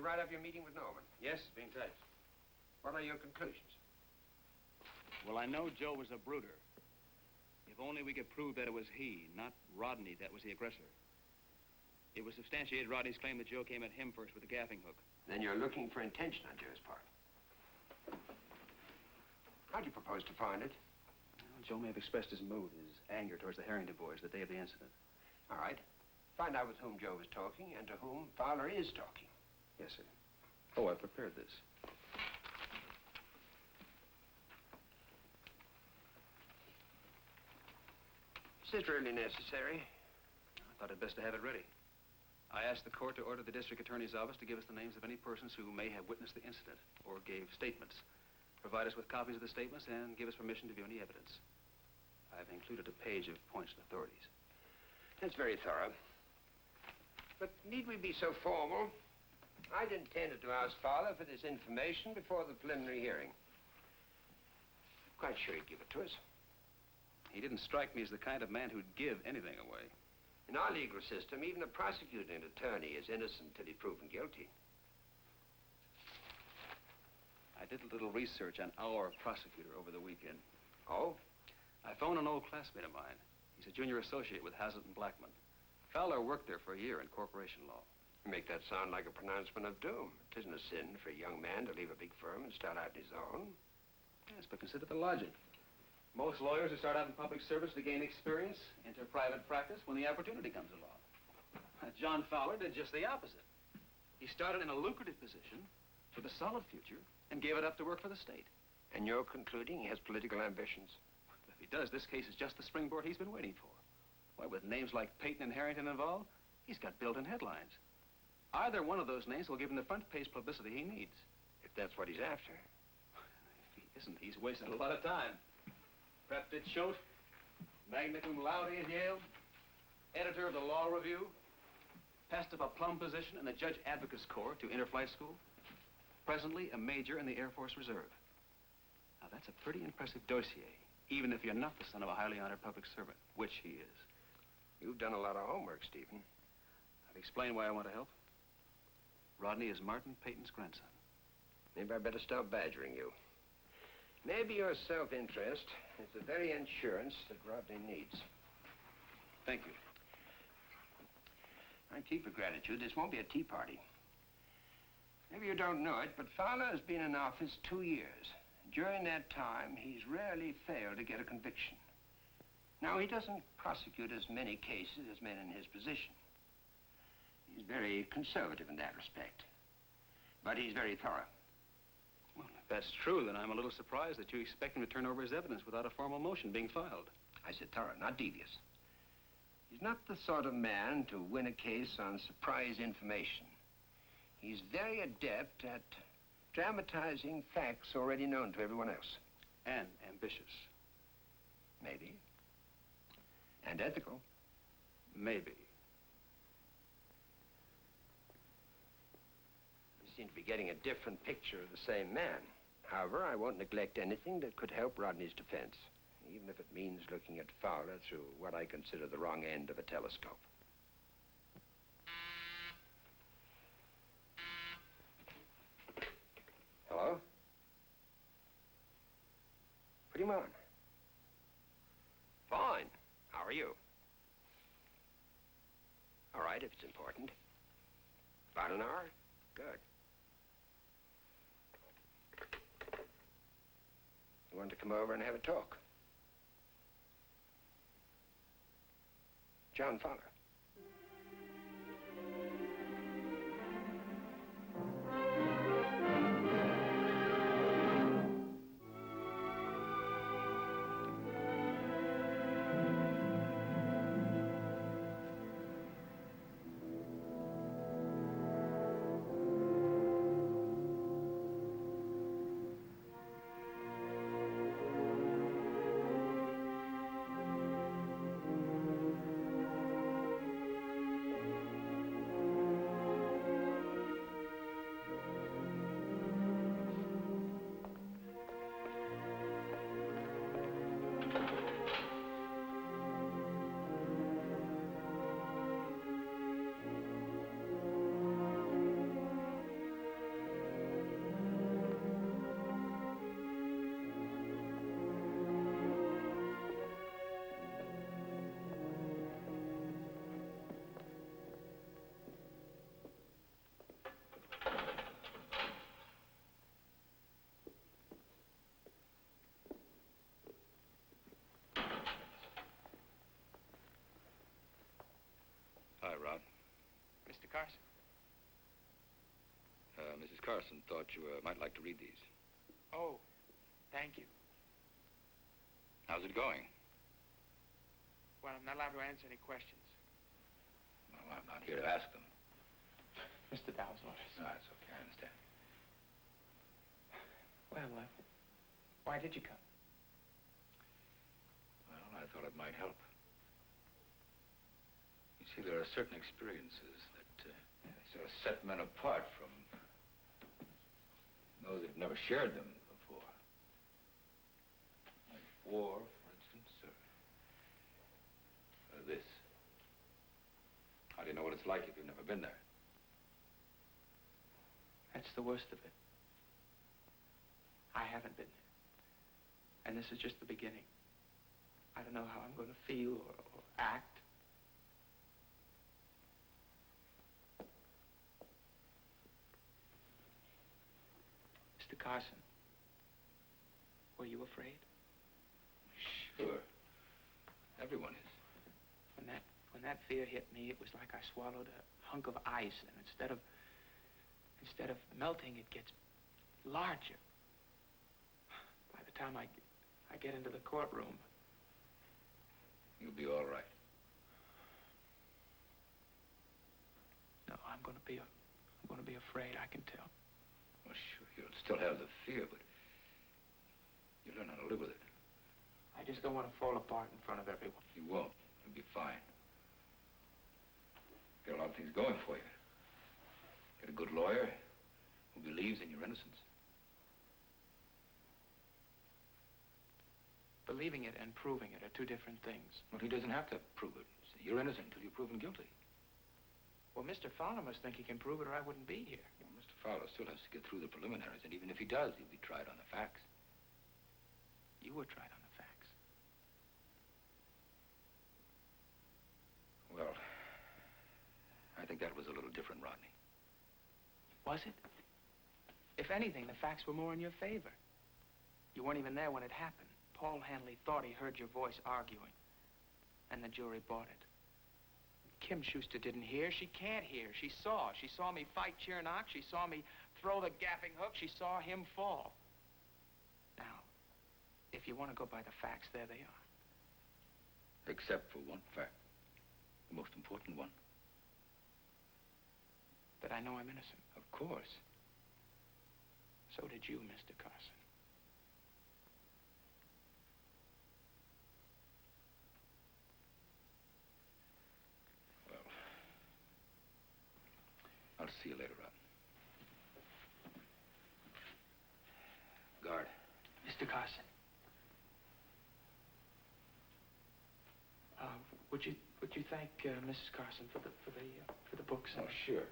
write up your meeting with Norman? Yes, being typed. What are your conclusions? Well, I know Joe was a brooder. If only we could prove that it was he, not Rodney, that was the aggressor. It would substantiate Rodney's claim that Joe came at him first with the gaffing hook. Then you're looking for intention on Joe's part. How do you propose to find it? Well, Joe may have expressed his mood, his anger towards the Harrington boys the day of the incident. All right. Find out with whom Joe was talking and to whom Fowler is talking. Yes, sir. Oh, I prepared this. Is this really necessary? I thought it best to have it ready. I asked the court to order the district attorney's office to give us the names of any persons who may have witnessed the incident or gave statements. Provide us with copies of the statements and give us permission to view any evidence. I've included a page of points to authorities. That's very thorough. But need we be so formal? I'd intended to ask Fowler for this information before the preliminary hearing. Quite sure he'd give it to us. He didn't strike me as the kind of man who'd give anything away. In our legal system, even a prosecuting attorney is innocent till he's proven guilty. I did a little research on our prosecutor over the weekend. Oh? I phoned an old classmate of mine. He's a junior associate with Hazlitt and Blackman. Fowler worked there for a year in corporation law. You make that sound like a pronouncement of doom. It isn't a sin for a young man to leave a big firm and start out on his own. Yes, but consider the logic. Most lawyers who start out in public service to gain experience enter private practice when the opportunity comes along. John Fowler did just the opposite. He started in a lucrative position with a solid future and gave it up to work for the state. And you're concluding he has political ambitions? If he does, this case is just the springboard he's been waiting for. Why, with names like Peyton and Harrington involved, he's got built-in headlines. Either one of those names will give him the front-page publicity he needs. If that's what he's after. If he isn't, he's wasted a lot of time. Prepped at Choate, magna cum laude at Yale, editor of the Law Review, passed up a plum position in the Judge Advocates Corps to Interflight School, presently a major in the Air Force Reserve. Now, that's a pretty impressive dossier, even if you're not the son of a highly honored public servant, which he is. You've done a lot of homework, Stephen. I've explained why I want to help. Rodney is Martin Peyton's grandson. Maybe I better stop badgering you. Maybe your self-interest is the very insurance that Rodney needs. Thank you. I keep for gratitude. This won't be a tea party. Maybe you don't know it, but Fowler has been in office 2 years. During that time, he's rarely failed to get a conviction. Now, he doesn't prosecute as many cases as men in his position. He's very conservative in that respect. But he's very thorough. Well, if that's true, then I'm a little surprised that you expect him to turn over his evidence without a formal motion being filed. I said thorough, not devious. He's not the sort of man to win a case on surprise information. He's very adept at dramatizing facts already known to everyone else. And ambitious. Maybe. And ethical. Maybe. You seem to be getting a different picture of the same man. However, I won't neglect anything that could help Rodney's defense, even if it means looking at Fowler through what I consider the wrong end of a telescope. Hello? Put him on. Fine. How are you? All right, if it's important. About an hour? Good. You want to come over and have a talk? John Fowler. Rod. Mr. Carson. Mrs. Carson thought you might like to read these. Oh, thank you. How's it going? Well, I'm not allowed to answer any questions. Well, I'm not here to ask them. Mr. Dow's orders. No, that's okay. I understand. Well, why did you come? Well, I thought it might help. You see, there are certain experiences that sort of set men apart from those who've never shared them before. Like war, for instance, or this. How do you know what it's like if you've never been there? That's the worst of it. I haven't been there. And this is just the beginning. I don't know how I'm going to feel or act. Mr. Carson, were you afraid? Sure. Everyone is. When that fear hit me, it was like I swallowed a hunk of ice, and instead of melting, it gets larger. By the time I get into the courtroom, you'll be all right. No, I'm going to be afraid. I can tell. Well, sure, you'll still have the fear, but you'll learn how to live with it. I just don't want to fall apart in front of everyone. You won't. You'll be fine. Get a lot of things going for you. Get a good lawyer who believes in your innocence. Believing it and proving it are two different things. Well, he doesn't have to prove it. See, you're innocent until you're proven guilty. Well, Mr. Fowler must think he can prove it or I wouldn't be here. Well, Mr. Fowler still has to get through the preliminaries, and even if he does, he'll be tried on the facts. You were tried on the facts. Well, I think that was a little different, Rodney. Was it? If anything, the facts were more in your favor. You weren't even there when it happened. Paul Hanley thought he heard your voice arguing, and the jury bought it. Kim Schuster didn't hear. She can't hear. She saw. She saw me fight Chernock. She saw me throw the gaffing hook. She saw him fall. Now, if you want to go by the facts, there they are. Except for one fact. The most important one. That I know I'm innocent. Of course. So did you, Mr. Carson. Well, I'll see you later, Rod. Guard. Mr. Carson. Would you thank Mrs. Carson for the books? Oh, sure.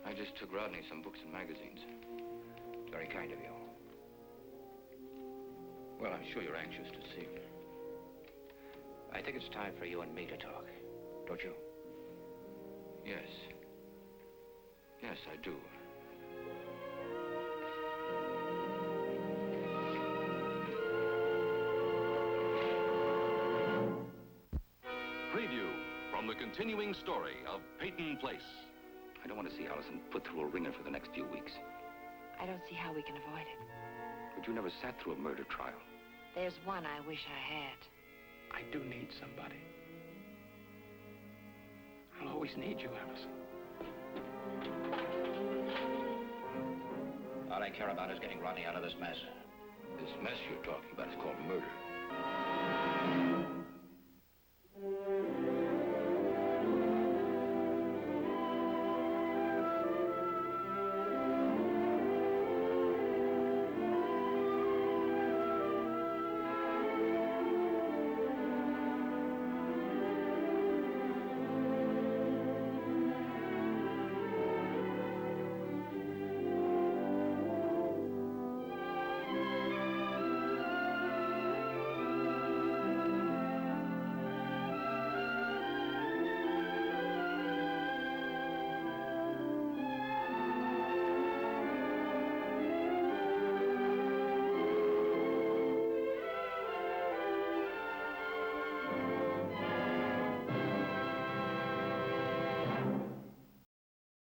I just took Rodney some books and magazines. Very kind of you. Well, I'm sure you're anxious to see him. I think it's time for you and me to talk, don't you? Yes. Yes, I do. Preview from the continuing story of Peyton Place. I don't want to see Allison put through a ringer for the next few weeks. I don't see how we can avoid it. But you never sat through a murder trial. There's one I wish I had. I do need somebody. I'll always need you, Allison. All I care about is getting Rodney out of this mess. This mess you're talking about is called murder.